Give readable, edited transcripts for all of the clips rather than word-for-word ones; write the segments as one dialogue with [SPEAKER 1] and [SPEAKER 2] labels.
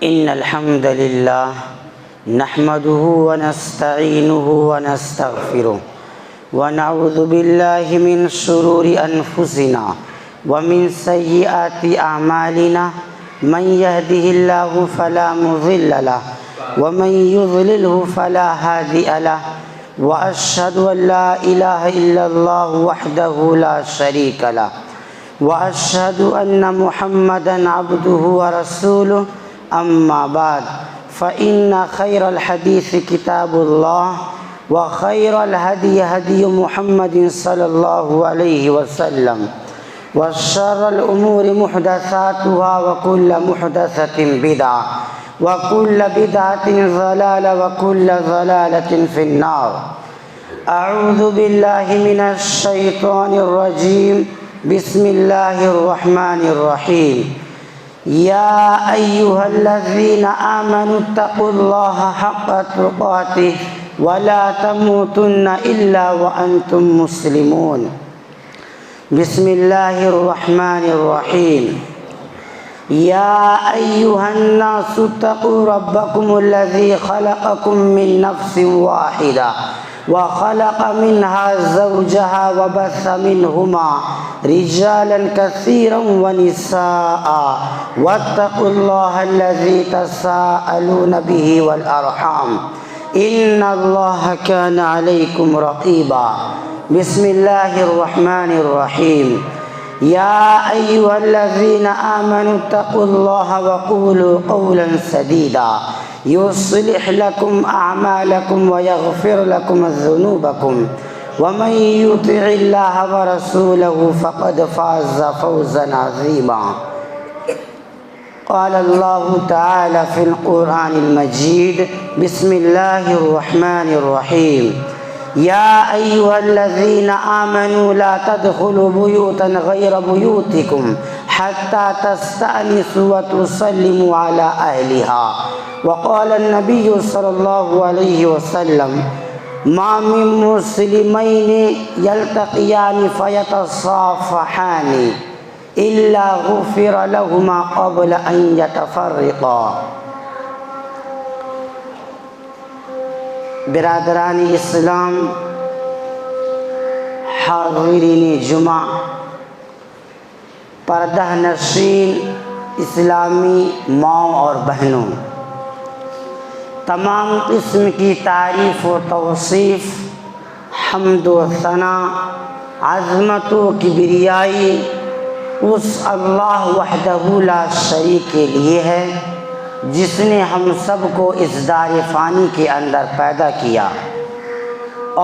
[SPEAKER 1] ان الحمد للہ نحمده ونستعینه ونستغفره ونعوذ باللہ من شرور انفسنا ومن سیئات اعمالنا من يهده الله فلا مضل له ومن يضلله فلا هادي له واشهد ان لا اله الا الله وحده لا شريك له واشهد ان محمدا عبده ورسوله اما بعد فان خير الحديث كتاب الله وخير الهدي هدي محمد صلى الله عليه وسلم وشر الامور محدثاتها وكل محدثة بدعة وكل بدعة ضلالة وكل ضلالة في النار. اعوذ بالله من الشيطان الرجيم. بسم الله الرحمن الرحيم. يا أيها الذين آمنوا اتقوا الله حق تقاته ولا تموتن إلا وأنتم مسلمون. بسم الله الرحمن الرحيم. يا أيها الناس اتقوا ربكم الذي خلقكم من نفس واحدة وخلق منها زوجها وبث منهما رجالا كثيرا ونساء واتقوا الله الذي تساءلون به والأرحام إن الله كان عليكم رقيبا. بسم الله الرحمن الرحيم. يا أيها الذين آمنوا اتقوا الله وقولوا قولا سديدا يصلح لكم أعمالكم ويغفر لكم ذنوبكم ومن يطع الله ورسوله فقد فاز فوزا عظيما. قال الله تعالى في القرآن المجيد. بسم الله الرحمن الرحيم. يا أيها الذين آمنوا لا تدخلوا بيوتا غير بيوتكم حتى تستأنسوا وتسلموا على أهلها. وقال النبي صلى الله عليه وسلم ما من مسلمين يلتقيان فيتصافحان إلا غفر لهما قبل أن يتفرقا. برادران اسلام، حاضرین جمعہ، پردہ نشین اسلامی ماؤں اور بہنوں، تمام قسم کی تعریف و توصیف، حمد و ثنا، عظمت و کبریائی اس اللہ وحدہ لا شریک کے لیے ہے جس نے ہم سب کو اس دار فانی کے اندر پیدا کیا،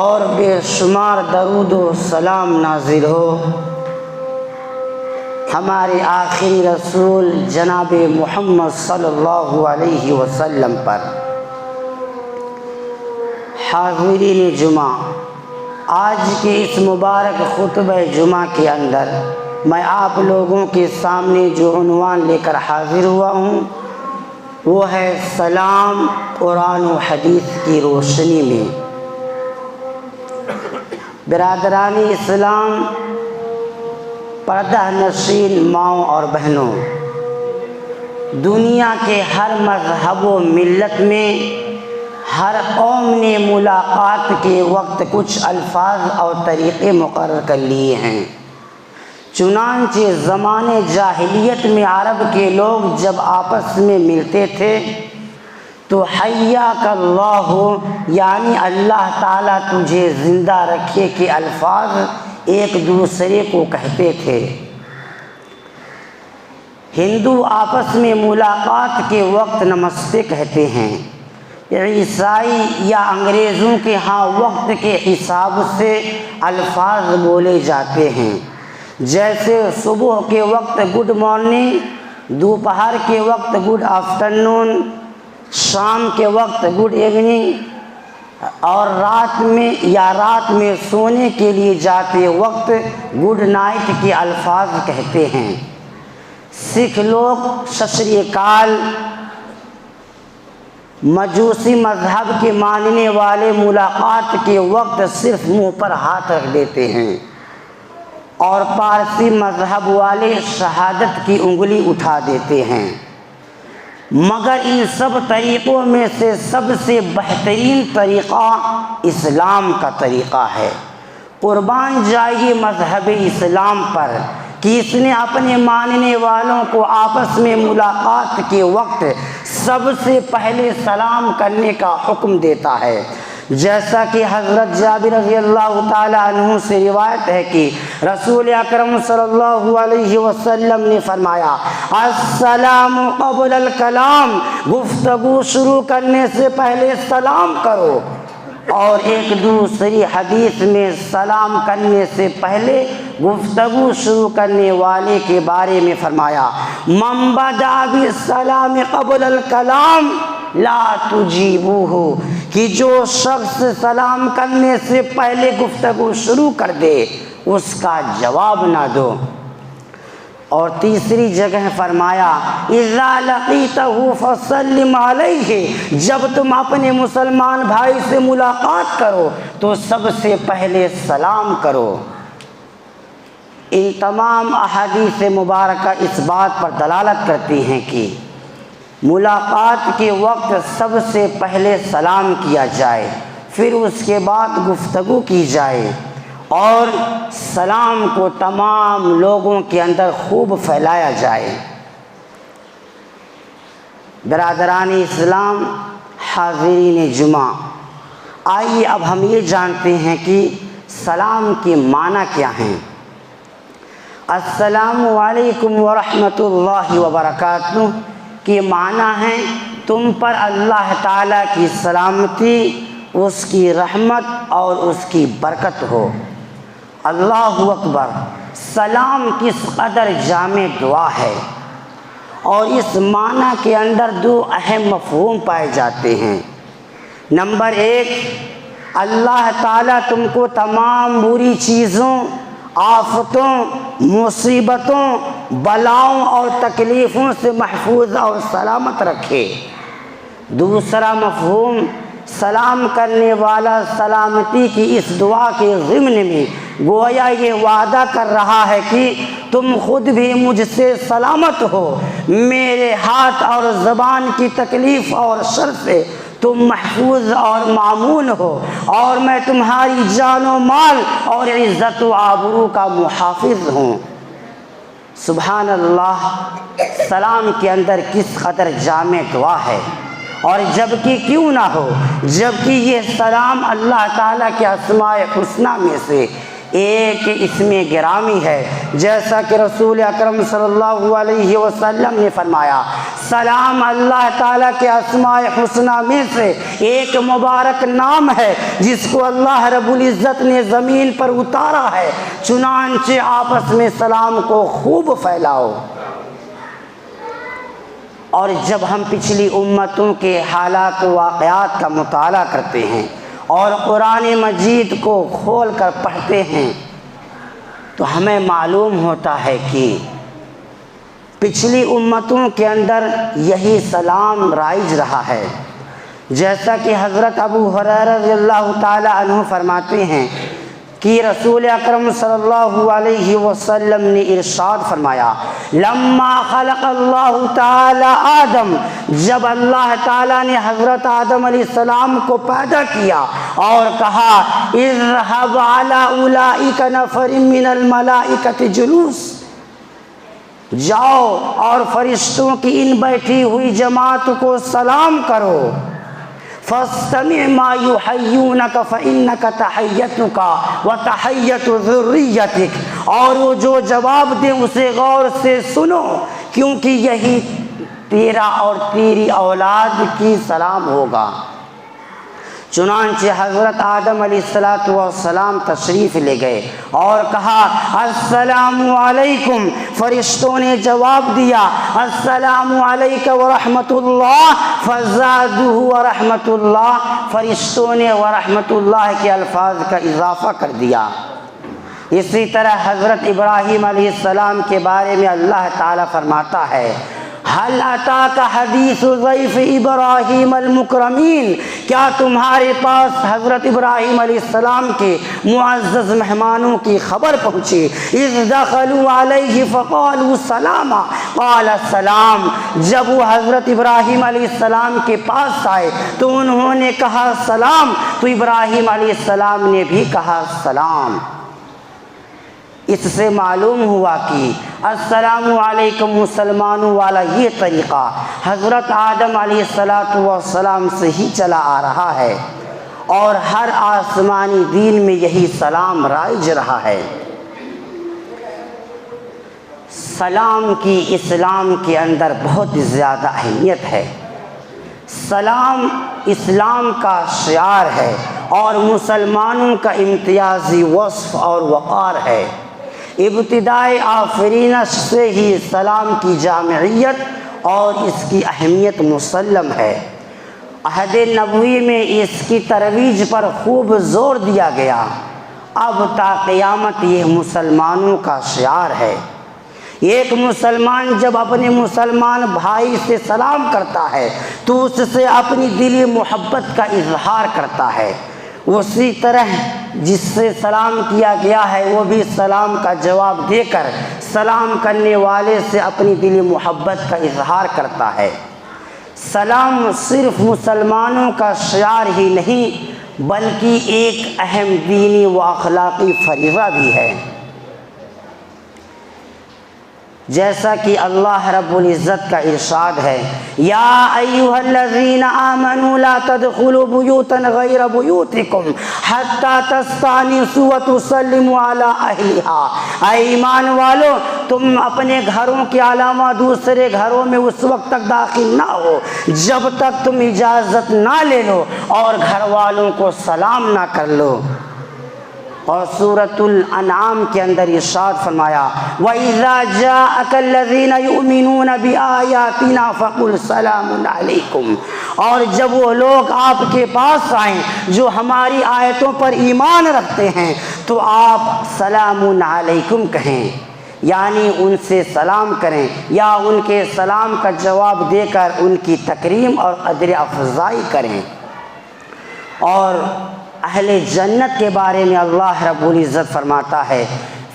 [SPEAKER 1] اور بے شمار درود و سلام نازل ہو ہمارے آخری رسول جناب محمد صلی اللہ علیہ وسلم پر۔ حاضرین جمعہ، آج کے اس مبارک خطبہ جمعہ کے اندر میں آپ لوگوں کے سامنے جو عنوان لے کر حاضر ہوا ہوں وہ ہے سلام قرآن و حدیث کی روشنی میں۔ برادران اسلام، پردہ نشین ماؤں اور بہنوں، دنیا کے ہر مذہب و ملت میں ہر قوم نے ملاقات کے وقت کچھ الفاظ اور طریقے مقرر کر لیے ہیں۔ چنانچہ زمانے جاہلیت میں عرب کے لوگ جب آپس میں ملتے تھے تو حیاک اللہ، یعنی اللہ تعالیٰ تجھے زندہ رکھے کے الفاظ ایک دوسرے کو کہتے تھے۔ ہندو آپس میں ملاقات کے وقت نمستے کہتے ہیں۔ عیسائی یا انگریزوں کے ہاں وقت کے حساب سے الفاظ بولے جاتے ہیں، جیسے صبح کے وقت گڈ مارننگ، دوپہر کے وقت گڈ آفٹرنون، شام کے وقت گڈ ایوننگ، اور رات میں سونے کے لیے جاتے وقت گڈ نائٹ کے الفاظ کہتے ہیں۔ سکھ لوگ ست شری اکال، مجوسی مذہب کے ماننے والے ملاقات کے وقت صرف منہ پر ہاتھ رکھ دیتے ہیں، اور پارسی مذہب والے شہادت کی انگلی اٹھا دیتے ہیں۔ مگر ان سب طریقوں میں سے سب سے بہترین طریقہ اسلام کا طریقہ ہے۔ قربان جائیے مذہب اسلام پر کہ اس نے اپنے ماننے والوں کو آپس میں ملاقات کے وقت سب سے پہلے سلام کرنے کا حکم دیتا ہے، جیسا کہ حضرت جابر رضی اللہ تعالی عنہ سے روایت ہے کہ رسول اکرم صلی اللہ علیہ وسلم نے فرمایا، السلام قبل الکلام، گفتگو شروع کرنے سے پہلے سلام کرو۔ اور ایک دوسری حدیث میں سلام کرنے سے پہلے گفتگو شروع کرنے والے کے بارے میں فرمایا، من بدأ بالسلام قبل الکلام لا تجیبوہ، کہ جو شخص سلام کرنے سے پہلے گفتگو شروع کر دے اس کا جواب نہ دو۔ اور تیسری جگہ فرمایا، اذا لقیتہ فسلم علیہ، جب تم اپنے مسلمان بھائی سے ملاقات کرو تو سب سے پہلے سلام کرو۔ ان تمام احادیث مبارکہ اس بات پر دلالت کرتی ہیں کہ ملاقات کے وقت سب سے پہلے سلام کیا جائے، پھر اس کے بعد گفتگو کی جائے، اور سلام کو تمام لوگوں کے اندر خوب پھیلایا جائے۔ برادران اسلام، حاضرین جمعہ، آئیے اب ہم یہ جانتے ہیں کہ سلام کے معنی کیا ہیں۔ السلام علیکم ورحمۃ اللہ وبرکاتہ کے معنی ہیں تم پر اللہ تعالیٰ کی سلامتی، اس کی رحمت اور اس کی برکت ہو۔ اللہ اکبر! سلام کس قدر جامع دعا ہے، اور اس معنی کے اندر دو اہم مفہوم پائے جاتے ہیں۔ نمبر ایک، اللہ تعالیٰ تم کو تمام بری چیزوں، آفتوں، مصیبتوں، بلاؤں اور تکلیفوں سے محفوظ اور سلامت رکھے۔ دوسرا مفہوم، سلام کرنے والا سلامتی کی اس دعا کے ضمن میں گویا یہ وعدہ کر رہا ہے کہ تم خود بھی مجھ سے سلامت ہو، میرے ہاتھ اور زبان کی تکلیف اور شر سے تم محفوظ اور مامون ہو، اور میں تمہاری جان و مال اور عزت و آبرو کا محافظ ہوں۔ سبحان اللہ! سلام کے اندر کس قدر جامع دعا ہے، اور جبکہ کیوں نہ ہو، جبکہ یہ سلام اللہ تعالیٰ کے اسماء الحسنی میں سے ایک اسم گرامی ہے، جیسا کہ رسول اکرم صلی اللہ علیہ وسلم نے فرمایا، سلام اللہ تعالیٰ کے اسماء الحسنی میں سے ایک مبارک نام ہے جس کو اللہ رب العزت نے زمین پر اتارا ہے، چنانچہ آپس میں سلام کو خوب پھیلاؤ۔ اور جب ہم پچھلی امتوں کے حالات و واقعات کا مطالعہ کرتے ہیں اور قرآن مجید کو کھول کر پڑھتے ہیں تو ہمیں معلوم ہوتا ہے کہ پچھلی امتوں کے اندر یہی سلام رائج رہا ہے، جیسا کہ حضرت ابو ہریرہ رضی اللہ تعالی عنہ فرماتے ہیں کہ رسول اکرم صلی اللہ علیہ وسلم نے ارشاد فرمایا، لما خلق اللہ تعالی آدم، جب اللہ تعالیٰ نے حضرت آدم علیہ السلام کو پیدا کیا اور کہا، اذهب علی اولئک نفر من الملائکۃ جلوس، جاؤ اور فرشتوں کی ان بیٹھی ہوئی جماعت کو سلام کرو، فاستمع ما یحیونک فانک تحیتک وتحیت ذریتک، اور وہ جو جواب دیں اسے غور سے سنو، کیونکہ یہی تیرا اور تیری اولاد کی سلام ہوگا۔ چنانچہ حضرت آدم علیہ السلام تشریف لے گئے اور کہا، السلام علیکم، فرشتوں نے جواب دیا، السلام علیک ورحمۃ اللہ، فزادوہ ورحمۃ اللہ، فرشتوں نے ورحمۃ اللہ کے الفاظ کا اضافہ کر دیا۔ اسی طرح حضرت ابراہیم علیہ السلام کے بارے میں اللہ تعالیٰ فرماتا ہے، حل اتاک حدیث ضیف ابراہیم المکرمین، کیا تمہارے پاس حضرت ابراہیم علیہ السلام کے معزز مہمانوں کی خبر پہنچی؟ اذ دخلوا علیہ فقالوا سلاما قال السلام، جب وہ حضرت ابراہیم علیہ السلام کے پاس آئے تو انہوں نے کہا سلام، تو ابراہیم علیہ السلام نے بھی کہا سلام۔ اس سے معلوم ہوا کہ السلام علیکم مسلمانوں والا یہ طریقہ حضرت آدم علیہ السلام سے ہی چلا آ رہا ہے، اور ہر آسمانی دین میں یہی سلام رائج رہا ہے۔ سلام کی اسلام کے اندر بہت زیادہ اہمیت ہے۔ سلام اسلام کا شعار ہے اور مسلمانوں کا امتیازی وصف اور وقار ہے۔ ابتدائے آفرینش سے ہی سلام کی جامعیت اور اس کی اہمیت مسلم ہے۔ عہد نبوی میں اس کی ترویج پر خوب زور دیا گیا، اب تا قیامت یہ مسلمانوں کا شعار ہے۔ ایک مسلمان جب اپنے مسلمان بھائی سے سلام کرتا ہے تو اس سے اپنی دلی محبت کا اظہار کرتا ہے، اسی طرح جس سے سلام کیا گیا ہے وہ بھی سلام کا جواب دے کر سلام کرنے والے سے اپنی دلی محبت کا اظہار کرتا ہے۔ سلام صرف مسلمانوں کا شعار ہی نہیں بلکہ ایک اہم دینی و اخلاقی فریضہ بھی ہے، جیسا کہ اللہ رب العزت کا ارشاد ہے، یا ایھا الذین آمنوا لا تدخلوا بیوتا غیر بیوتکم حتی تستأنسوا وتسلموا علی اہلھا، اے ایمان والو تم اپنے گھروں کے علاوہ دوسرے گھروں میں اس وقت تک داخل نہ ہو جب تک تم اجازت نہ لے لو اور گھر والوں کو سلام نہ کر لو۔ اور سورۃ الانعام کے اندر ارشاد فرمایا، وَإِذَا جَاءَكَ الَّذِينَ يُؤْمِنُونَ بِآيَاتِنَا فَقُلْ سَلَامٌ عَلَيْكُمْ، اور جب وہ لوگ آپ کے پاس آئیں جو ہماری آیتوں پر ایمان رکھتے ہیں تو آپ سلام علیکم کہیں، یعنی ان سے سلام کریں یا ان کے سلام کا جواب دے کر ان کی تکریم اور قدر افزائی کریں۔ اور اہل جنت کے بارے میں اللہ رب العزت فرماتا ہے،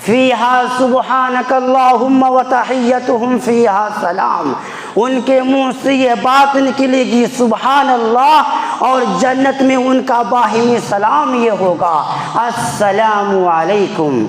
[SPEAKER 1] فیہا سبحانک اللہم وتحیتہم فیہا سلام، ان کے منہ سے یہ بات نکلے گی سبحان اللہ، اور جنت میں ان کا باہمی سلام یہ ہوگا السلام علیکم۔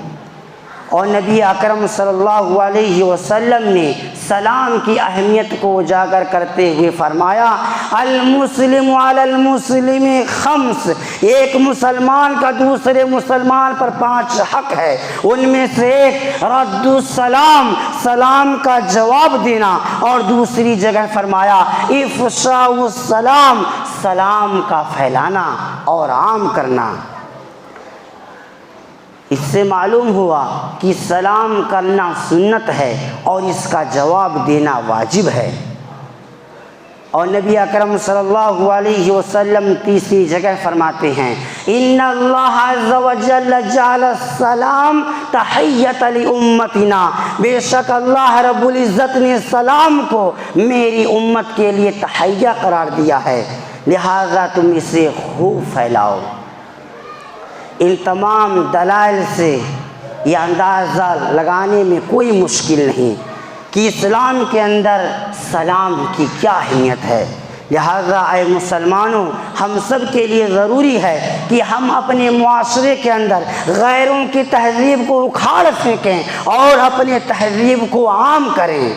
[SPEAKER 1] اور نبی اکرم صلی اللہ علیہ وسلم نے سلام کی اہمیت کو اجاگر کرتے ہوئے فرمایا، المسلم علی المسلم خمس، ایک مسلمان کا دوسرے مسلمان پر 5 حق ہے، ان میں سے ایک رد السلام، سلام کا جواب دینا، اور دوسری جگہ فرمایا افشاء السلام، سلام کا پھیلانا اور عام کرنا۔ اس سے معلوم ہوا کہ سلام کرنا سنت ہے اور اس کا جواب دینا واجب ہے۔ اور نبی اکرم صلی اللہ علیہ وسلم تیسری جگہ فرماتے ہیں، ان اللہ عز وجل جعل السلام تحیۃ لامتنا، بے شک اللہ رب العزت نے سلام کو میری امت کے لیے تحیہ قرار دیا ہے، لہذا تم اسے خوب پھیلاؤ۔ ان تمام دلائل سے یہ اندازہ لگانے میں کوئی مشکل نہیں کہ اسلام کے اندر سلام کی کیا اہمیت ہے۔ لہذا اے مسلمانوں، ہم سب کے لیے ضروری ہے کہ ہم اپنے معاشرے کے اندر غیروں کی تہذیب کو اکھاڑ پھینکیں اور اپنے تہذیب کو عام کریں۔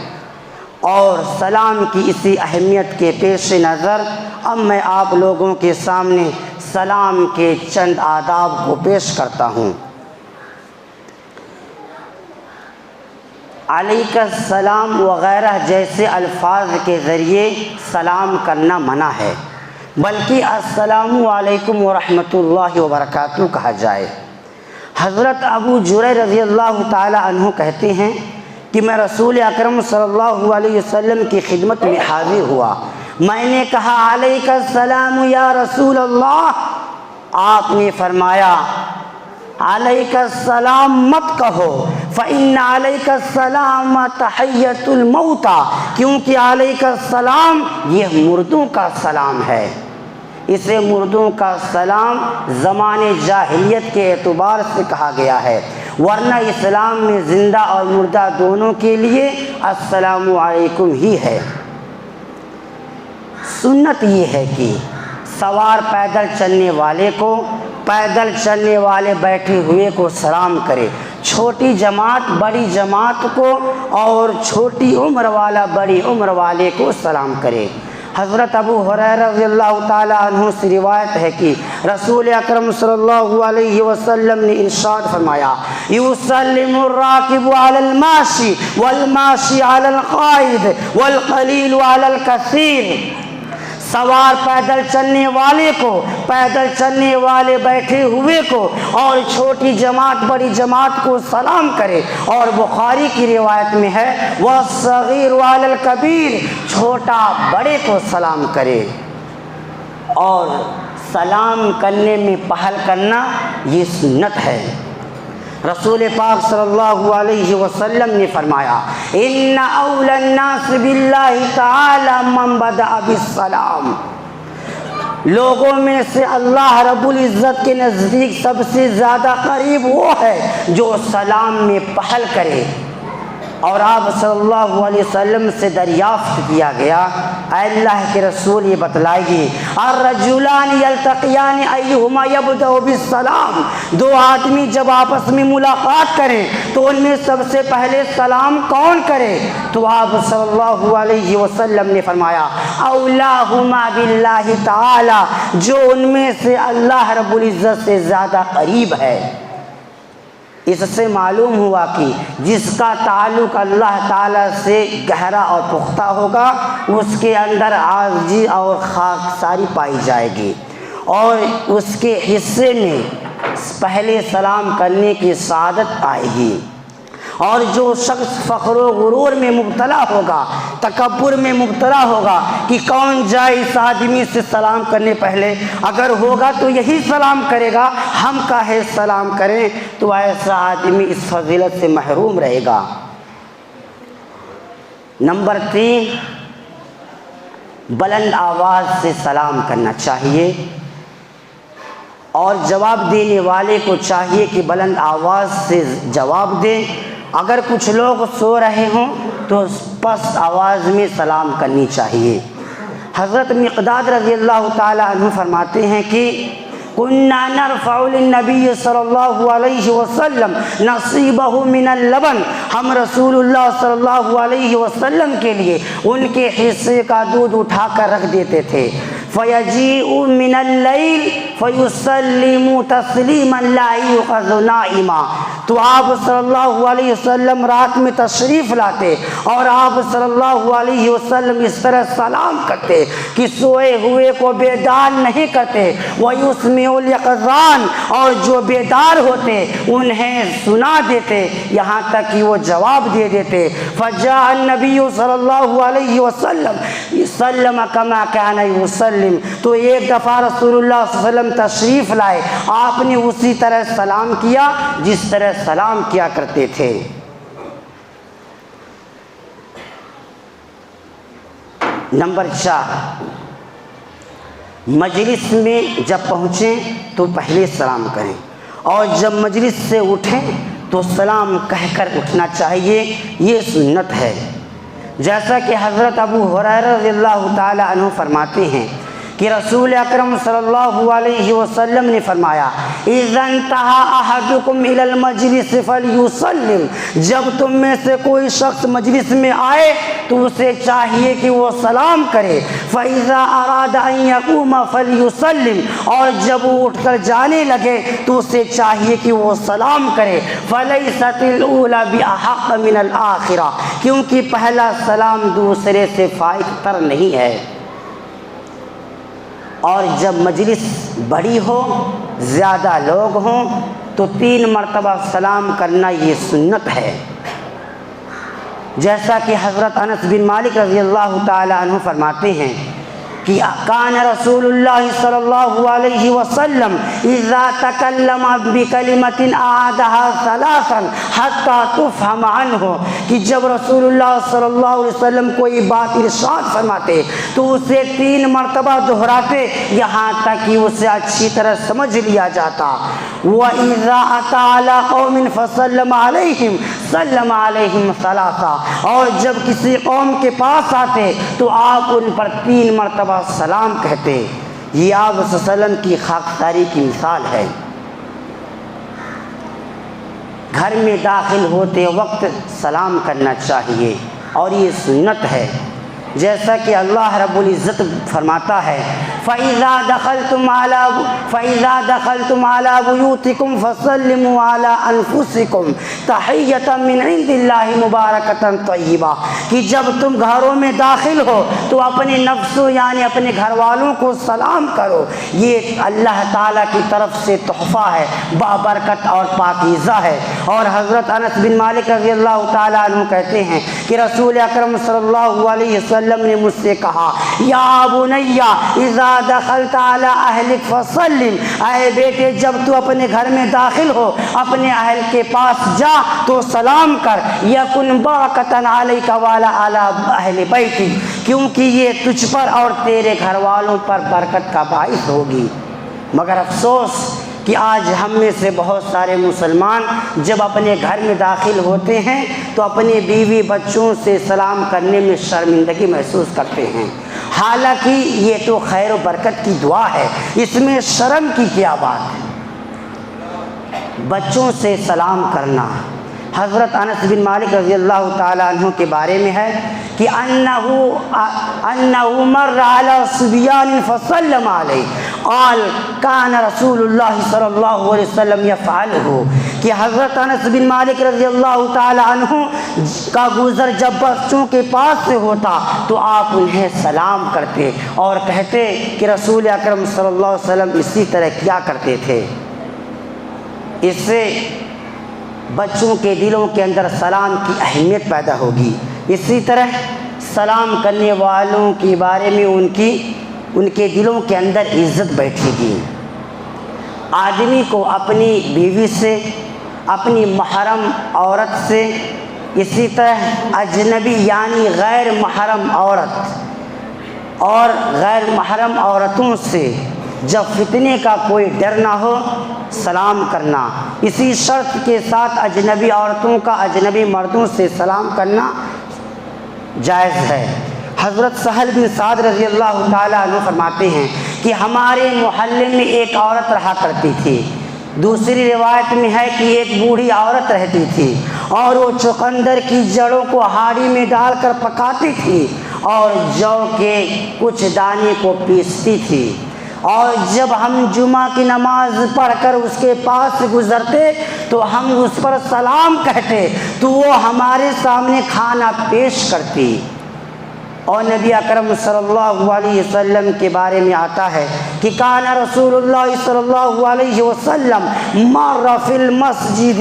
[SPEAKER 1] اور سلام کی اسی اہمیت کے پیش نظر اب میں آپ لوگوں کے سامنے سلام کے چند آداب کو پیش کرتا ہوں۔ علیک السلام وغیرہ جیسے الفاظ کے ذریعے سلام کرنا منع ہے، بلکہ السلام علیکم ورحمۃ اللہ وبرکاتہ کہا جائے۔ حضرت ابو جریح رضی اللہ تعالی عنہ کہتے ہیں کہ میں رسول اکرم صلی اللہ علیہ وسلم کی خدمت میں حاضر ہوا، میں نے کہا علیک السلام یا رسول اللہ، آپ نے فرمایا علیک السلام مت کہو، فإن علیک السلام تحیۃ الموتى، کیونکہ علیک السلام یہ مردوں کا سلام ہے۔ اسے مردوں کا سلام زمانے جاہلیت کے اعتبار سے کہا گیا ہے، ورنہ اسلام میں زندہ اور مردہ دونوں کے لیے السلام علیکم ہی ہے۔ سنت یہ ہے کہ سوار پیدل چلنے والے کو، پیدل چلنے والے بیٹھے ہوئے کو سلام کرے، چھوٹی جماعت بڑی جماعت کو اور چھوٹی عمر والا بڑی عمر والے کو سلام کرے۔ حضرت ابو ہریرہ رضی اللہ تعالی عنہ سے روایت ہے کہ رسول اکرم صلی اللہ علیہ وسلم نے ارشاد فرمایا، یسلم الراکب علی الماشی والماشی علی القائد والقلیل علی الکثیر۔ سوار پیدل چلنے والے کو، پیدل چلنے والے بیٹھے ہوئے کو اور چھوٹی جماعت بڑی جماعت کو سلام کرے۔ اور بخاری کی روایت میں ہے والصغیر علی الکبیر، چھوٹا بڑے کو سلام کرے۔ اور سلام کرنے میں پہل کرنا یہ سنت ہے۔ رسول پاک صلی اللہ علیہ وسلم نے فرمایا، ان اول الناس باللہ تعالی من بدأ بالسلام، لوگوں میں سے اللہ رب العزت کے نزدیک سب سے زیادہ قریب وہ ہے جو سلام میں پہل کرے۔ اور آپ صلی اللہ علیہ وسلم سے دریافت کیا گیا، اے اللہ کے رسول یہ بتلائیے، الرجلان یلتقیان ایہما یبدأ بالسلام، دو آدمی جب آپس میں ملاقات کریں تو ان میں سب سے پہلے سلام کون کرے؟ تو آپ صلی اللہ علیہ وسلم نے فرمایا، اولاہما باللہ تعالی، جو ان میں سے اللہ رب العزت سے زیادہ قریب ہے۔ اس سے معلوم ہوا کہ جس کا تعلق اللہ تعالیٰ سے گہرا اور پختہ ہوگا اس کے اندر عاجزی اور خاکساری پائی جائے گی، اور اس کے حصے میں پہلے سلام کرنے کی سعادت آئے گی۔ اور جو شخص فخر و غرور میں مبتلا ہوگا، تکبر میں مبتلا ہوگا کہ کون جائے اس آدمی سے سلام کرنے پہلے، اگر ہوگا تو یہی سلام کرے گا، ہم کاہے سلام کریں، تو ایسا آدمی اس فضیلت سے محروم رہے گا۔ نمبر 3، بلند آواز سے سلام کرنا چاہیے، اور جواب دینے والے کو چاہیے کہ بلند آواز سے جواب دے۔ اگر کچھ لوگ سو رہے ہوں تو پست آواز میں سلام کرنی چاہیے۔ حضرت مقداد رضی اللہ تعالی عنہ فرماتے ہیں کہ كنا نرفع للنبی صلی اللہ علیہ وسلم نصیبہ من اللبن، ہم رسول اللہ صلی اللہ علیہ وسلم کے لیے ان کے حصے کا دودھ اٹھا کر رکھ دیتے تھے۔ فَيَجِيءُ مِنَ اللَّيْلِ فَيُسَلِّمُ تَسْلِيمًا لَا يُؤْخَذُ نَائِمًا، تو آپ صلی اللہ علیہ وسلم رات میں تشریف لاتے اور آپ صلی اللہ علیہ وسلم اس طرح سلام کرتے کہ سوئے ہوئے کو بیدار نہیں کرتے، وَيُسْمِعُ الْيَقظَانَ، اور جو بیدار ہوتے انہیں سنا دیتے یہاں تک کہ وہ جواب دے دیتے۔ فَجَاءَ النَّبِيُّ صلی اللہ علیہ وسلم سلم کما کان یسلم، تو ایک دفعہ رسول اللہ صلی اللہ علیہ وسلم تشریف لائے، آپ نے اسی طرح سلام کیا جس طرح سلام کیا کرتے تھے۔ نمبر 4، مجلس میں جب پہنچیں تو پہلے سلام کریں، اور جب مجلس سے اٹھیں تو سلام کہہ کر اٹھنا چاہیے، یہ سنت ہے۔ جیسا کہ حضرت ابو ہریرہ رضی اللہ تعالی عنہ فرماتے ہیں کہ رسول اکرم صلی اللہ علیہ وسلم نے فرمایا، اذا انتہى احدکم الی المجلس فلیسلم، جب تم میں سے کوئی شخص مجلس میں آئے تو اسے چاہیے کہ وہ سلام کرے، فاذا اراد ان یقوم فلیسلم، اور جب وہ اٹھ کر جانے لگے تو اسے چاہیے کہ وہ سلام کرے، فلیست الاولی باحق من الاخرہ، کیونکہ پہلا سلام دوسرے سے فائق تر نہیں ہے۔ اور جب مجلس بڑی ہو، زیادہ لوگ ہوں تو 3 مرتبہ سلام کرنا یہ سنت ہے۔ جیسا کہ حضرت انس بن مالک رضی اللہ تعالی عنہ فرماتے ہیں کہ کان رسول اللہ صلی اللہ علیہ وسلم اذا تکلم بکلمۃ اعادها ثلاثا حتی تفهم عنہ، کہ جب رسول اللہ صلی اللہ علیہ وسلم کوئی بات ارشاد فرماتے تو اسے 3 مرتبہ دہراتے یہاں تک کہ اسے اچھی طرح سمجھ لیا جاتا۔ وَإِذَا أَتَى عَلَىٰ قَوْمٍ فَسَلَّمَ عَلَيْهِمْ سَلَّمَ عَلَيْهِمْ ثَلَاثًا، اور جب کسی قوم کے پاس آتے تو آپ ان پر 3 مرتبہ سلام کہتے۔ یہ آپ صلی اللہ علیہ وسلم کی خاکساری کی مثال ہے۔ گھر میں داخل ہوتے وقت سلام کرنا چاہیے اور یہ سنت ہے، جیسا کہ اللہ رب العزت فرماتا ہے فَإِذَا دَخَلْتُمْ عَلَىٰ بُيُوتِكُمْ فَسَلِّمُوا عَلَىٰ أَنفُسِكُمْ تَحِيَّةً مِّنْ عِندِ اللَّهِ مُبَارَكَةً طَيِّبَةً، کہ جب تم گھروں میں داخل ہو تو اپنے نفسوں یعنی اپنے گھر والوں کو سلام کرو، یہ اللہ تعالیٰ کی طرف سے تحفہ ہے، بابرکت اور پاکیزہ ہے۔ اور حضرت انس بن مالک رضی اللہ تعالیٰ عنہ کہتے ہیں کہ رسول اکرم صلی اللہ علیہ وسلم نے مجھ سے کہا یا بنیا اذا دخلت علی اہلک فسلم، اے بیٹے جب تو اپنے گھر میں داخل ہو اپنے اہل کے پاس جا تو سلام کر، یکن برکۃ علیک وعلی اہل بیتک، کیونکہ یہ تجھ پر اور تیرے گھر والوں پر برکت کا باعث ہوگی۔ مگر افسوس کہ آج ہم میں سے بہت سارے مسلمان جب اپنے گھر میں داخل ہوتے ہیں تو اپنے بیوی بچوں سے سلام کرنے میں شرمندگی محسوس کرتے ہیں، حالانکہ یہ تو خیر و برکت کی دعا ہے، اس میں شرم کی کیا بات ہے۔ بچوں سے سلام کرنا، حضرت انس بن مالک رضی اللہ تعالیٰ عنہ کے بارے میں ہے کہ انہو مر علی صبیان فسلم علیہ قال کان رسول اللہ صلی اللہ علیہ وسلم یفعلہ، کہ حضرت انس بن مالک رضی اللہ تعالیٰ عنہ کا گزر جب بچوں کے پاس سے ہوتا تو آپ انہیں سلام کرتے اور کہتے کہ رسول اکرم صلی اللہ علیہ وسلم اسی طرح کیا کرتے تھے۔ اس سے بچوں کے دلوں کے اندر سلام کی اہمیت پیدا ہوگی، اسی طرح سلام کرنے والوں کے بارے میں ان کے دلوں کے اندر عزت بیٹھے گی۔ آدمی کو اپنی بیوی سے، اپنی محرم عورت سے، اسی طرح اجنبی یعنی غیر محرم عورت اور غیر محرم عورتوں سے جب فتنے کا کوئی ڈر نہ ہو سلام کرنا، اسی شرط کے ساتھ اجنبی عورتوں کا اجنبی مردوں سے سلام کرنا جائز ہے۔ حضرت سہل بن سعد رضی اللہ تعالیٰ عنہ فرماتے ہیں کہ ہمارے محلے میں ایک عورت رہا کرتی تھی، دوسری روایت میں ہے کہ ایک بوڑھی عورت رہتی تھی اور وہ چقندر کی جڑوں کو ہاڑی میں ڈال کر پکاتی تھی اور جو کے کچھ دانے کو پیستی تھی، اور جب ہم جمعہ کی نماز پڑھ کر اس کے پاس گزرتے تو ہم اس پر سلام کہتے تو وہ ہمارے سامنے کھانا پیش کرتی۔ اور نبی اکرم صلی اللہ علیہ وسلم کے بارے میں آتا ہے کہ کان رسول اللہ صلی اللہ علیہ وسلم مر فی المسجد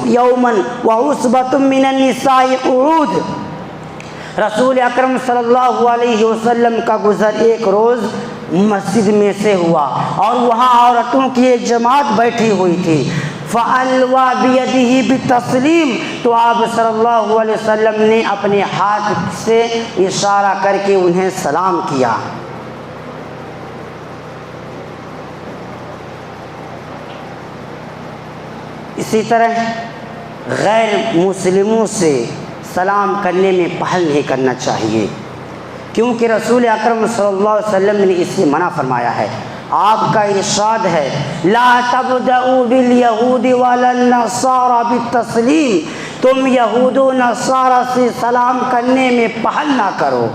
[SPEAKER 1] یوما وعصبۃ من النساء قعود، رسول اکرم صلی اللہ علیہ وسلم کا گزر ایک روز مسجد میں سے ہوا اور وہاں عورتوں کی ایک جماعت بیٹھی ہوئی تھی، فَأَلْوَى بِيَدِهِ بِالتَّسْلِيمِ، تو آپ صلی اللہ علیہ وسلم نے اپنے ہاتھ سے اشارہ کر کے انہیں سلام کیا۔ اسی طرح غیر مسلموں سے سلام کرنے میں پہل نہیں کرنا چاہیے، کیونکہ رسول اکرم صلی اللہ علیہ وسلم نے اس سے منع فرمایا ہے۔ آپ کا ارشاد ہے لا تبدؤوا بالیہود ولا النصارى بالتسلیم، تم یہود و نصارہ سے سلام کرنے میں پہل نہ کرو،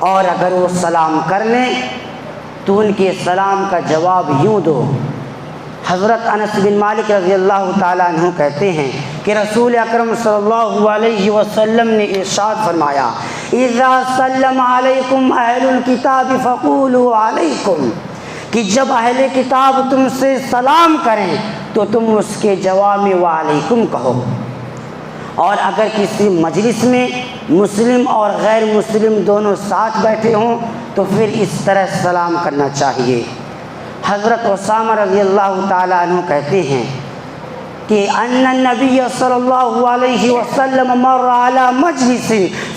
[SPEAKER 1] اور اگر وہ سلام کر لیں تو ان کے سلام کا جواب یوں دو۔ حضرت انس بن مالک رضی اللہ تعالیٰ عنہ کہتے ہیں کہ رسول اکرم صلی اللہ علیہ وسلم نے ارشاد فرمایا اذا سلم علیکم اہل الکتاب فقولوا علیکم، کہ جب اہل کتاب تم سے سلام کریں تو تم اس کے جواب میں وعلیکم کہو۔ اور اگر کسی مجلس میں مسلم اور غیر مسلم دونوں ساتھ بیٹھے ہوں تو پھر اس طرح سلام کرنا چاہیے۔ حضرت اسامہ رضی اللہ تعالیٰ عنہ کہتے ہیں کہ ان النبی صلی اللہ علیہ وسلم مر علی مجلس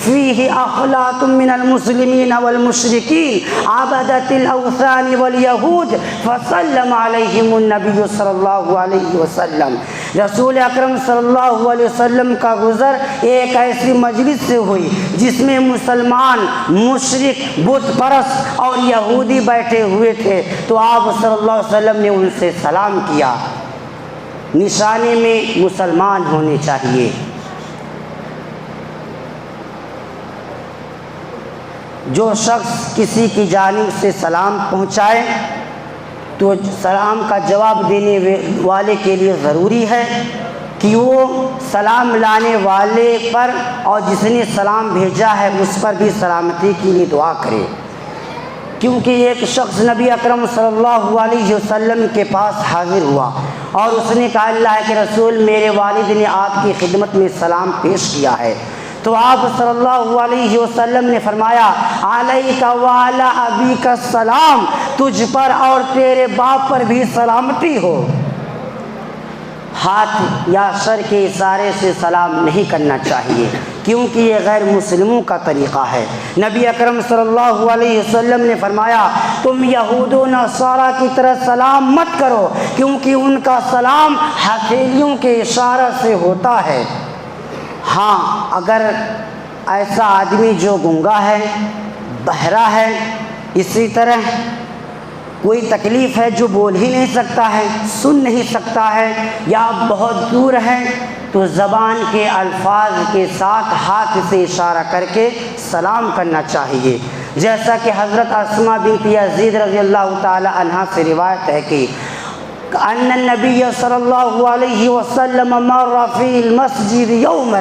[SPEAKER 1] فیہ اخلاط من المسلمین والمشرکین عبدۃ الاوثان والیہود فسلم علیہم النبی صلی اللہ علیہ وسلم۔ رسول اکرم صلی اللہ علیہ وسلم کا گزر ایک ایسی مجلس سے ہوئی جس میں مسلمان، مشرک، بت پرست اور یہودی بیٹھے ہوئے تھے، تو آپ صلی اللہ علیہ وسلم نے ان سے سلام کیا۔ نشانے میں مسلمان ہونے چاہیے۔ جو شخص کسی کی جانب سے سلام پہنچائے تو سلام کا جواب دینے والے کے لیے ضروری ہے کہ وہ سلام لانے والے پر اور جس نے سلام بھیجا ہے اس پر بھی سلامتی کے لیے دعا کرے، کیونکہ ایک شخص نبی اکرم صلی اللہ علیہ وسلم کے پاس حاضر ہوا اور اس نے کہا اللہ کے رسول، میرے والد نے آپ کی خدمت میں سلام پیش کیا ہے۔ تو آپ صلی اللہ علیہ وسلم نے فرمایا علیک وعلی ابیک السلام، تجھ پر اور تیرے باپ پر بھی سلامتی ہو۔ ہاتھ یا سر کے اشارے سے سلام نہیں کرنا چاہیے، کیونکہ یہ غیر مسلموں کا طریقہ ہے۔ نبی اکرم صلی اللہ علیہ وسلم نے فرمایا تم یہود و نصارہ کی طرح سلام مت کرو، کیونکہ ان کا سلام ہتھیلیوں کے اشارہ سے ہوتا ہے۔ ہاں، اگر ایسا آدمی جو گنگا ہے، بہرا ہے، اسی طرح کوئی تکلیف ہے جو بول ہی نہیں سکتا ہے، سن نہیں سکتا ہے، یا بہت دور ہے، تو زبان کے الفاظ کے ساتھ ہاتھ سے اشارہ کر کے سلام کرنا چاہیے، جیسا کہ حضرت اسماء بنت یزید رضی اللہ تعالی عنہا سے روایت ہے کہ ان النبی صلی اللہ علیہ وسلم مر فی المسجد یوما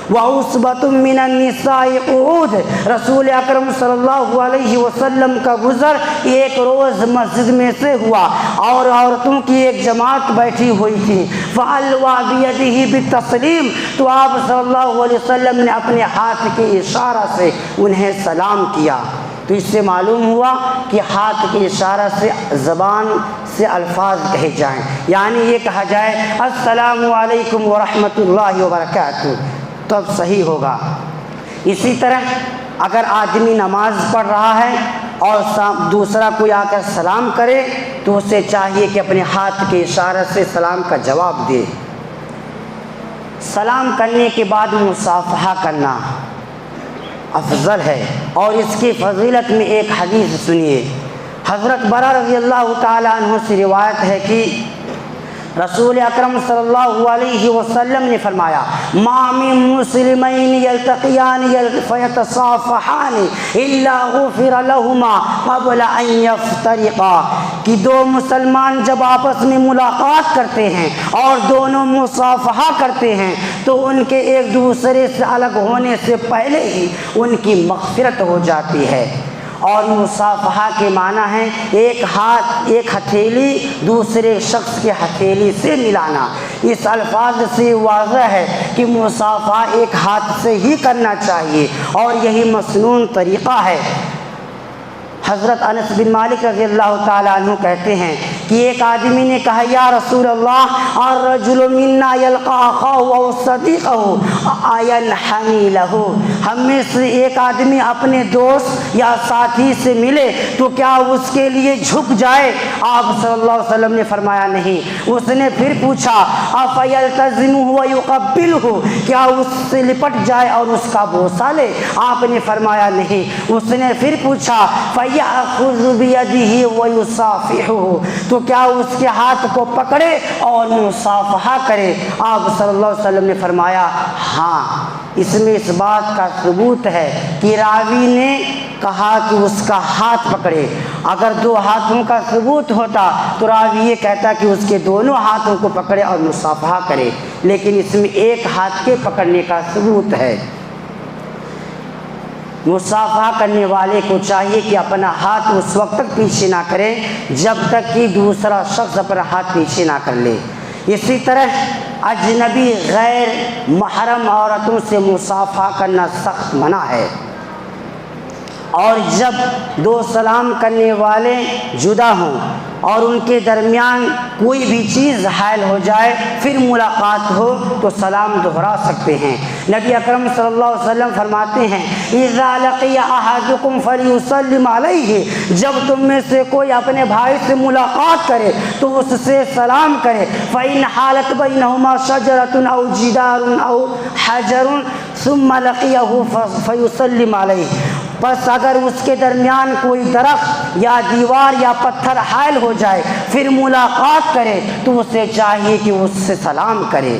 [SPEAKER 1] وعصبۃ من النساء قعود۔ رسول اکرم صلی اللہ علیہ وسلم کا گزر ایک روز مسجد میں سے ہوا اور عورتوں کی ایک جماعت بیٹھی ہوئی تھی، فألوى بيده بالتسلیم، تو آپ صلی اللہ علیہ وسلم نے اپنے ہاتھ کے اشارہ سے انہیں سلام کیا۔ تو اس سے معلوم ہوا کہ ہاتھ کے اشارہ سے زبان سے الفاظ کہے جائیں، یعنی یہ کہا جائے السلام علیکم ورحمۃ اللہ وبرکاتہ، تب صحیح ہوگا۔ اسی طرح اگر آدمی نماز پڑھ رہا ہے اور دوسرا کوئی آ کر سلام کرے تو اسے چاہیے کہ اپنے ہاتھ کے اشارے سے سلام کا جواب دے۔ سلام کرنے کے بعد مصافحہ کرنا افضل ہے، اور اس کی فضیلت میں ایک حدیث سنیے۔ حضرت برا رضی اللہ تعالی عنہ سے روایت ہے کہ رسول اکرم صلی اللہ علیہ وسلم نے فرمایا ما من مسلمین یلتقیان فیتصافحان الا غفر لهما قبل ان یفترقا، کہ دو مسلمان جب آپس میں ملاقات کرتے ہیں اور دونوں مصافحہ کرتے ہیں تو ان کے ایک دوسرے سے الگ ہونے سے پہلے ہی ان کی مغفرت ہو جاتی ہے۔ اور مصافحہ کے معنی ہے ایک ہاتھ، ایک ہتھیلی دوسرے شخص کے ہتھیلی سے ملانا۔ اس الفاظ سے واضح ہے کہ مصافحہ ایک ہاتھ سے ہی کرنا چاہیے اور یہی مسنون طریقہ ہے۔ حضرت انس بن مالک رضی اللہ تعالیٰ عنہ کہتے ہیں کہ ایک آدمی نے کہا یا رسول اللہ الرجل منا یلقى اخاه او صدیقه اینحنی له، ہم میں سے ایک آدمی اپنے دوست یا ساتھی سے ملے تو کیا اس کے لیے جھک جائے؟ آپ صلی اللہ علیہ وسلم نے فرمایا نہیں۔ اس نے پھر پوچھا افیلتزمه ویقبله، کیا اس سے لپٹ جائے اور اس کا بوسہ لے؟ آپ نے فرمایا نہیں۔ اس نے پھر پوچھا فَيَأْخُذُ بِيَدِهِ وَيُصَافِحُهُ، تو کیا اس کے ہاتھ کو پکڑے اور مصافحہ کرے؟ آپ صلی اللہ علیہ وسلم نے فرمایا ہاں۔ اس میں اس بات کا ثبوت ہے کہ راوی نے کہا کہ اس کا ہاتھ پکڑے۔ اگر دو ہاتھوں کا ثبوت ہوتا تو راوی یہ کہتا کہ اس کے دونوں ہاتھوں کو پکڑے اور مصافحہ کرے، لیکن اس میں ایک ہاتھ کے پکڑنے کا ثبوت ہے۔ مصافحہ کرنے والے کو چاہیے کہ اپنا ہاتھ اس وقت تک پیچھے نہ کرے جب تک کہ دوسرا شخص اپنا ہاتھ پیچھے نہ کر لے۔ اسی طرح اجنبی غیر محرم عورتوں سے مصافحہ کرنا سخت منع ہے، اور جب دو سلام کرنے والے جدا ہوں اور ان کے درمیان کوئی بھی چیز حائل ہو جائے پھر ملاقات ہو تو سلام دہرا سکتے ہیں۔ نبی اکرم صلی اللہ علیہ وسلم فرماتے ہیں اذا لقی احدکم فلیسلم علیہ، جب تم میں سے کوئی اپنے بھائی سے ملاقات کرے تو اس سے سلام کرے، فإن حالت بینہما شجرۃ او جدار او حجر ثم لقیہ فیسلم علیہ، بس اگر اس کے درمیان کوئی درخت یا دیوار یا پتھر حائل ہو جائے پھر ملاقات کرے تو اسے چاہیے کہ اس سے سلام کرے،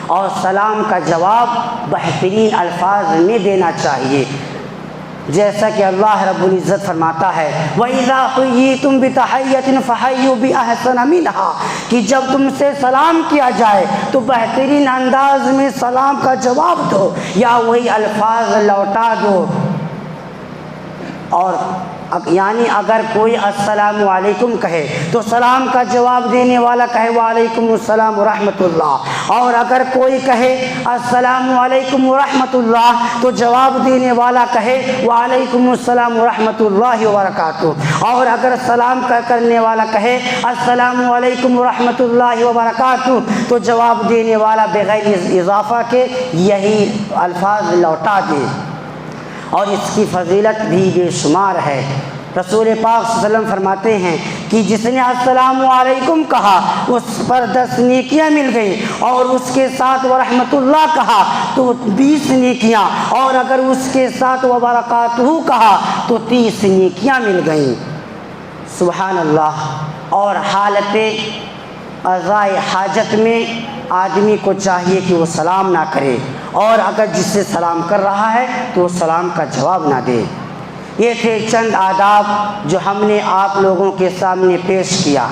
[SPEAKER 1] اور سلام کا جواب بہترین الفاظ میں دینا چاہیے، جیسا کہ اللہ رب العزت فرماتا ہے وَإِذَا حُيِّيتُم بِتَحِيَّةٍ فَحَيُّوا بِأَحْسَنَ مِنْهَا، کہ جب تم سے سلام کیا جائے تو بہترین انداز میں سلام کا جواب دو یا وہی الفاظ لوٹا دو۔ اور یعنی اگر کوئی السلام علیکم کہے تو سلام کا جواب دینے والا کہے وعلیکم السلام ورحمۃ اللہ، اور اگر کوئی کہے السلام علیکم ورحمۃ اللہ تو جواب دینے والا کہے وعلیکم السلام ورحمۃ اللہ وبرکاتہ، اور اگر سلام کرنے والا کہے السلام علیکم ورحمۃ اللہ وبرکاتہ تو جواب دینے والا بغیر اضافہ کے یہی الفاظ لوٹا دے، اور اس کی فضیلت بھی بے شمار ہے۔ رسول پاک صلی اللہ علیہ وسلم فرماتے ہیں کہ جس نے السلام علیکم کہا اس پر 10 نیکیاں مل گئیں، اور اس کے ساتھ ورحمۃ اللہ کہا تو 20 نیکیاں، اور اگر اس کے ساتھ وبرکاتہ کہا تو 30 نیکیاں مل گئیں۔ سبحان اللہ۔ اور حالت قضائے حاجت میں آدمی کو چاہیے کہ وہ سلام نہ کرے، اور اگر جس سے سلام کر رہا ہے تو وہ سلام کا جواب نہ دے۔ یہ تھے چند آداب جو ہم نے آپ لوگوں کے سامنے پیش کیا۔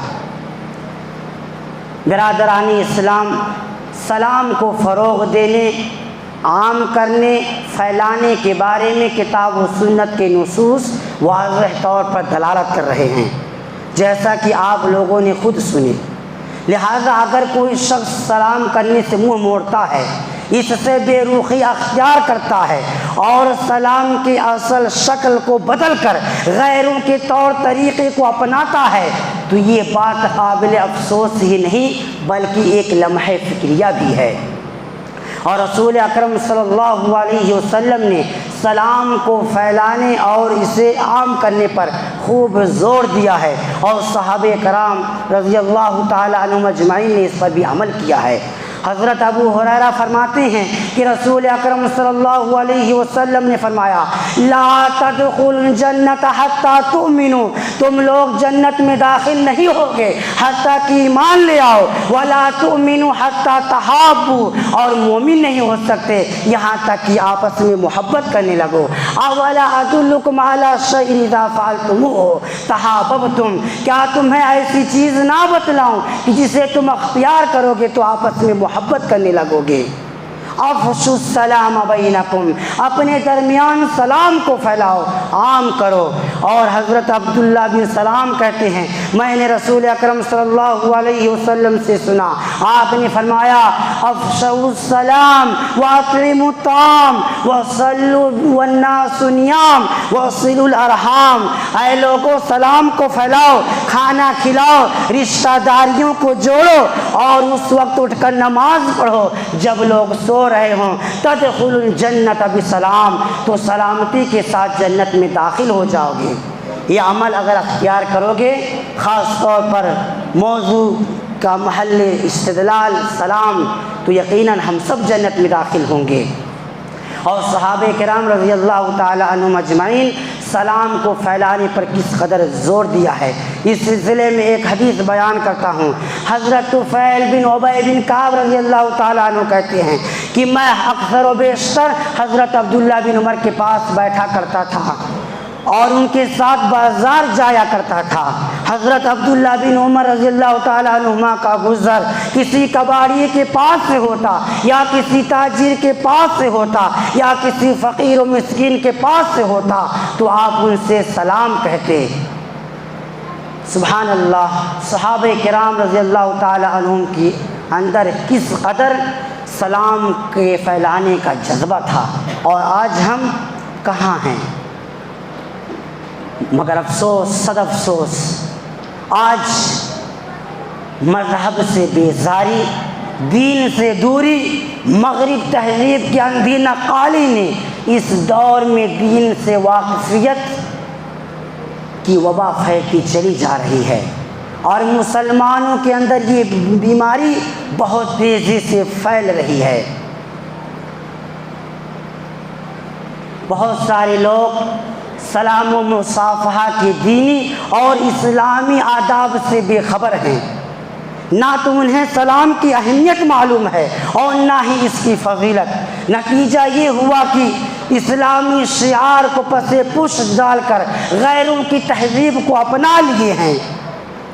[SPEAKER 1] برادران اسلام، سلام کو فروغ دینے، عام کرنے، پھیلانے کے بارے میں کتاب و سنت کے نصوص واضح طور پر دلالت کر رہے ہیں، جیسا کہ آپ لوگوں نے خود سنی۔ لہذا اگر کوئی شخص سلام کرنے سے منہ موڑتا ہے، اس سے بے رخی اختیار کرتا ہے اور سلام کی اصل شکل کو بدل کر غیروں کے طور طریقے کو اپناتا ہے تو یہ بات قابل افسوس ہی نہیں بلکہ ایک لمحہ فکریہ بھی ہے۔ اور رسول اکرم صلی اللہ علیہ وسلم نے سلام کو پھیلانے اور اسے عام کرنے پر خوب زور دیا ہے، اور صحابہ کرام رضی اللہ تعالی عنہم اجمعین نے اس پر بھی عمل کیا ہے۔ حضرت ابو ہریرہ فرماتے ہیں کہ رسول اکرم صلی اللہ علیہ وسلم نے فرمایا لا تدخلوا الجنت حتی تؤمنوا، تم لوگ جنت میں داخل نہیں ہوگے حتیٰ کہ ایمان لے آؤ، ولا تؤمنوا حتی تحابوا، اور مومن نہیں ہو سکتے یہاں تک کہ آپس میں محبت کرنے لگو۔ اولا ادلکم علی شیء اذا فعلتموه تحاببتم، کیا تمہیں ایسی چیز نہ بتلاؤں کہ جسے تم اختیار کرو گے تو آپس میں محبت کرنے لگو گے۔ افشوا السلام بینکم، اپنے درمیان سلام کو پھیلاؤ، عام کرو۔ اور حضرت عبداللہ بن سلام کہتے ہیں میں نے رسول اکرم صلی اللہ علیہ وسلم سے سنا، آپ نے فرمایا افشوا السلام واطعموا الطعام وصلوا والناس نیام وصلوا الارحام، اے لوگوں سلام کو پھیلاؤ، کھانا کھلاؤ، رشتہ داریوں کو جوڑو، اور اس وقت اٹھ کر نماز پڑھو جب لوگ سو رہے ہوں۔ تدخل الجنت بسلام، تو سلامتی کے ساتھ جنت میں داخل ہو جاؤ گے۔ یہ عمل اگر اختیار کرو گے، خاص طور پر موضوع کا محل استدلال سلام، تو یقیناً ہم سب جنت میں داخل ہوں گے۔ اور صحابہ کرام رضی اللہ تعالی عنہم اجمعین سلام کو پھیلانے پر کس قدر زور دیا ہے، اس سلسلے میں ایک حدیث بیان کرتا ہوں۔ حضرت طفیل بن ابی بن کعب رضی اللہ تعالیٰ عنہ کہتے ہیں کہ میں اکثر و بیشتر حضرت عبداللہ بن عمر کے پاس بیٹھا کرتا تھا اور ان کے ساتھ بازار جایا کرتا تھا۔ حضرت عبداللہ بن عمر رضی اللہ تعالیٰ عنہما کا گزر کسی کباڑی کے پاس سے ہوتا یا کسی تاجر کے پاس سے ہوتا یا کسی فقیر و مسکین کے پاس سے ہوتا تو آپ ان سے سلام کہتے۔ سبحان اللہ، صحابہ کرام رضی اللہ تعالیٰ عنہم کی اندر کس قدر سلام کے پھیلانے کا جذبہ تھا، اور آج ہم کہاں ہیں؟ مگر افسوس صد افسوس، آج مذہب سے بیزاری، دین سے دوری، مغرب تہذیب کی اندھی نقالی نے اس دور میں دین سے واقفیت کی وبا پھیلتی چلی جا رہی ہے، اور مسلمانوں کے اندر یہ بیماری بہت تیزی سے پھیل رہی ہے۔ بہت سارے لوگ سلام و مصافحہ کے دینی اور اسلامی آداب سے بے خبر ہیں، نہ تو انہیں سلام کی اہمیت معلوم ہے اور نہ ہی اس کی فضیلت۔ نتیجہ یہ ہوا کہ اسلامی شعار کو پس پش ڈال کر غیروں کی تہذیب کو اپنا لیے ہیں۔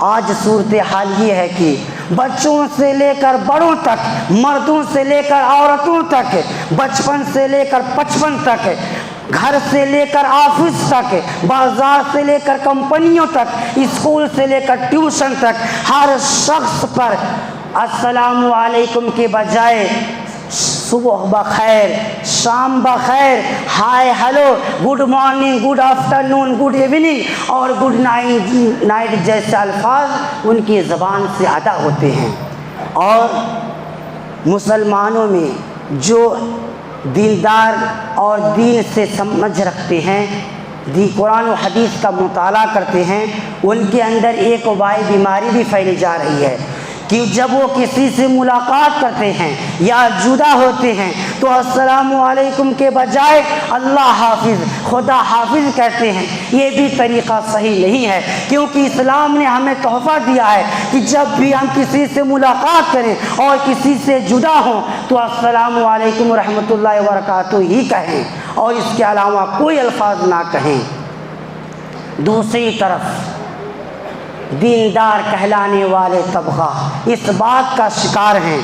[SPEAKER 1] آج صورتحال یہ ہے کہ بچوں سے لے کر بڑوں تک، مردوں سے لے کر عورتوں تک، بچپن سے لے کر 55 تک، گھر سے لے کر آفس تک، بازار سے لے کر کمپنیوں تک، اسکول سے لے کر ٹیوشن تک، ہر شخص پر السلام علیکم کے بجائے صبح بخیر، شام بخیر، hi hello, good morning, good afternoon, good evening اور گڈ نائٹ جیسے الفاظ ان کی زبان سے ادا ہوتے ہیں۔ اور مسلمانوں میں جو دیندار اور دین سے سمجھ رکھتے ہیں، قرآن و حدیث کا مطالعہ کرتے ہیں، ان کے اندر ایک وبائی بیماری بھی پھیلی جا رہی ہے کہ جب وہ کسی سے ملاقات کرتے ہیں یا جدا ہوتے ہیں تو السلام علیکم کے بجائے اللہ حافظ، خدا حافظ کہتے ہیں۔ یہ بھی طریقہ صحیح نہیں ہے، کیونکہ اسلام نے ہمیں تحفہ دیا ہے کہ جب بھی ہم کسی سے ملاقات کریں اور کسی سے جدا ہوں تو السلام علیکم ورحمۃ اللہ وبرکاتہ ہی کہیں اور اس کے علاوہ کوئی الفاظ نہ کہیں۔ دوسری طرف دیندار کہلانے والے طبقہ اس بات کا شکار ہیں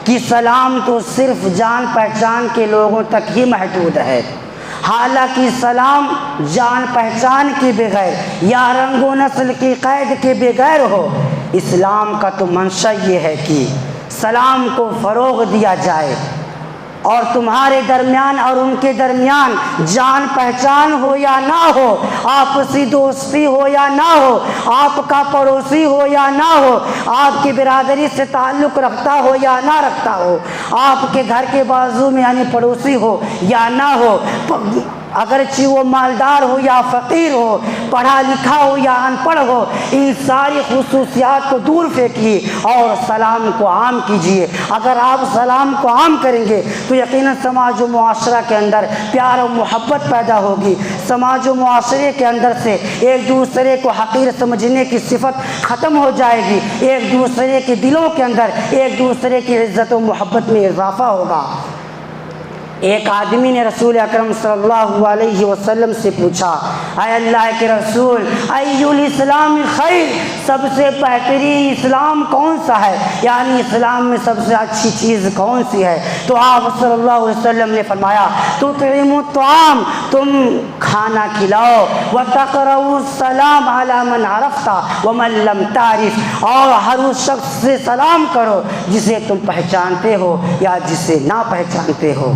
[SPEAKER 1] کہ سلام تو صرف جان پہچان کے لوگوں تک ہی محدود ہے، حالانکہ سلام جان پہچان کے بغیر یا رنگ و نسل کی قید کے بغیر ہو۔ اسلام کا تو منشا یہ ہے کہ سلام کو فروغ دیا جائے اور تمہارے درمیان اور ان کے درمیان جان پہچان ہو یا نہ ہو، آپسی دوستی ہو یا نہ ہو، آپ کا پڑوسی ہو یا نہ ہو، آپ کی برادری سے تعلق رکھتا ہو یا نہ رکھتا ہو، آپ کے گھر کے بازو میں یعنی پڑوسی ہو یا نہ ہو، اگرچہ وہ مالدار ہو یا فقیر ہو، پڑھا لکھا ہو یا ان پڑھ ہو، ان ساری خصوصیات کو دور پھینکیے اور سلام کو عام کیجیے۔ اگر آپ سلام کو عام کریں گے تو یقیناً سماج و معاشرہ کے اندر پیار و محبت پیدا ہوگی، سماج و معاشرے کے اندر سے ایک دوسرے کو حقیر سمجھنے کی صفت ختم ہو جائے گی، ایک دوسرے کے دلوں کے اندر ایک دوسرے کی عزت و محبت میں اضافہ ہوگا۔ ایک آدمی نے رسول اکرم صلی اللہ علیہ وسلم سے پوچھا، اے اللہ کے رسول، ای الاسلام خیر، سب سے بہترین اسلام کون سا ہے، یعنی اسلام میں سب سے اچھی چیز کون سی ہے؟ تو آپ صلی اللہ علیہ وسلم نے فرمایا، تطعم الطعام، تم کھانا کھلاؤ، وتقرأ السلام علی من عرفت ومن لم تعرف، اور ہر اس شخص سے سلام کرو جسے تم پہچانتے ہو یا جسے نہ پہچانتے ہو۔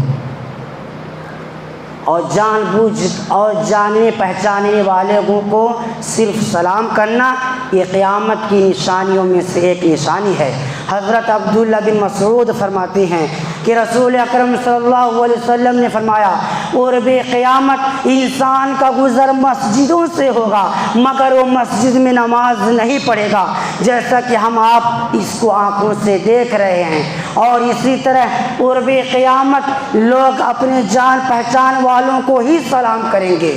[SPEAKER 1] اور جان بوجھ اور جاننے پہچاننے والوں کو صرف سلام کرنا یہ قیامت کی نشانیوں میں سے ایک نشانی ہے۔ حضرت عبداللہ بن مسعود فرماتے ہیں کہ رسول اکرم صلی اللہ علیہ وسلم نے فرمایا، قرب قیامت انسان کا گزر مسجدوں سے ہوگا مگر وہ مسجد میں نماز نہیں پڑھے گا، جیسا کہ ہم آپ اس کو آنکھوں سے دیکھ رہے ہیں۔ اور اسی طرح قرب قیامت لوگ اپنے جان پہچان والوں کو ہی سلام کریں گے۔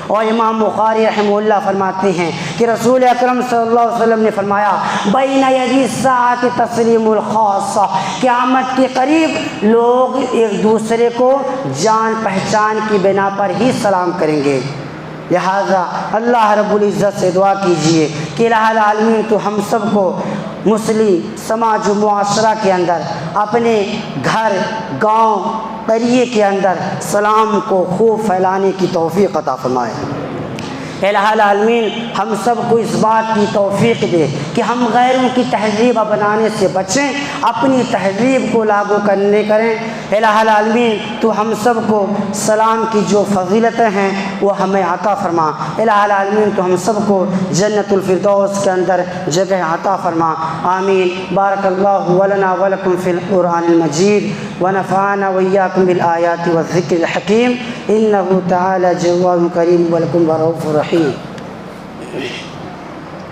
[SPEAKER 1] اور امام بخاری رحمہ اللہ فرماتے ہیں کہ رسول اکرم صلی اللہ علیہ وسلم نے فرمایا، بین یدی الساعۃ تسلیم الخاصہ، قیامت کے قریب لوگ ایک دوسرے کو جان پہچان کی بنا پر ہی سلام کریں گے۔ لہذا اللہ رب العزت سے دعا کیجئے کہ الہ العالمین تو ہم سب کو مسلم سماج و معاشرہ کے اندر، اپنے گھر، گاؤں، قریے کے اندر سلام کو خوب پھیلانے کی توفیق عطا فرمائے۔ الہ العالمین ہم سب کو اس بات کی توفیق دے کہ ہم غیروں کی تہذیب اپنانے سے بچیں، اپنی تہذیب کو لاگو کریں۔ الہ العالمین تو ہم سب کو سلام کی جو فضیلتیں ہیں وہ ہمیں عطا فرما۔ الہ العالمین تو ہم سب کو جنت الفردوس کے اندر جگہ عطا فرما، آمین۔ بارک اللہ ولنا ولکم فی القرآن المجید ونفعنا وإياكم بالآيات والذكر الحكيم إنه تعالى جواد كريم ولكم رؤوف رحيم۔